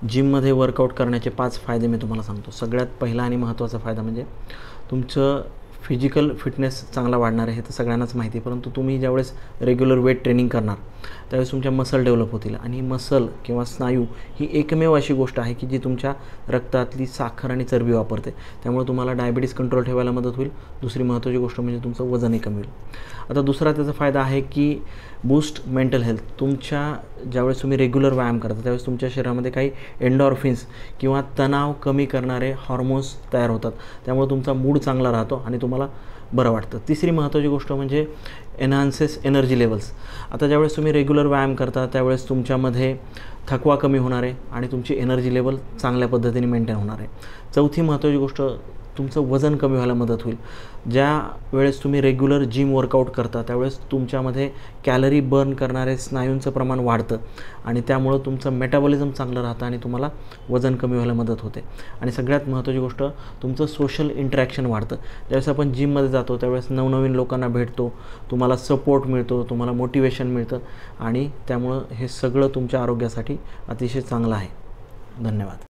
जिममध्ये वर्कआउट करण्याचे 5 फायदे मी तुम्हाला सांगतो. सगळ्यात पहिला आणि महत्त्वाचा फायदा म्हणजे तुमचं फिजिकल फिटनेस चांगला वाढणार आहे, हे तर सगळ्यांनाच माहिती आहे. परंतु तुम्ही ज्यावेळेस रेग्युलर वेट ट्रेनिंग करणार त्यावेळेस तुमच्या मसल डेव्हलप होतील आणि मसल किंवा स्नायू ही एकमेव अशी गोष्ट आहे की जी तुमच्या रक्तातली साखर आणि चरबी वापरते. त्यामुळे तुम्हाला डायबिटीज कंट्रोल ठेवायला मदत होईल. दुसरी महत्त्वाची गोष्ट म्हणजे तुमचं वजनही कमी होईल. आता दुसरा त्याचा फायदा आहे की बूस्ट मेंटल हेल्थ. ज्यावेळेस तुम्ही रेग्युलर व्यायाम करता त्यावेळेस तुमच्या शरीरामध्ये काही एंडॉर्फिन्स किंवा तणाव कमी करणारे हॉर्मोन्स तयार होतात. त्यामुळे तुमचा मूड चांगला राहतो आणि तुम्हाला बरं वाटतं. तिसरी महत्त्वाची गोष्ट म्हणजे एनहान्सेस एनर्जी लेवल्स. आता ज्यावेळेस तुम्ही रेग्युलर व्यायाम करता त्यावेळेस तुमच्यामध्ये थकवा कमी होणार आहे आणि तुमची एनर्जी लेवल चांगल्या पद्धतीने मेंटेन होणार आहे. चौथी महत्त्वाची गोष्ट, तुमचं वजन कमी व्हायला मदत होईल. ज्या वेळेस तुम्ही रेग्युलर जिम वर्कआउट करता त्यावेळेस तुमच्यामध्ये कॅलरी बर्न करणारे स्नायूंचं प्रमाण वाढतं आणि त्यामुळं तुमचं मेटाबॉलिझम चांगलं राहतं आणि तुम्हाला वजन कमी व्हायला मदत होते. आणि सगळ्यात महत्त्वाची गोष्ट, तुमचं सोशल इंटरॅक्शन वाढतं. ज्यावेळेस आपण जिममध्ये जातो त्यावेळेस नवनवीन लोकांना भेटतो, तुम्हाला सपोर्ट मिळतो, तुम्हाला मोटिवेशन मिळतं आणि त्यामुळं हे सगळं तुमच्या आरोग्यासाठी अतिशय चांगलं आहे. धन्यवाद.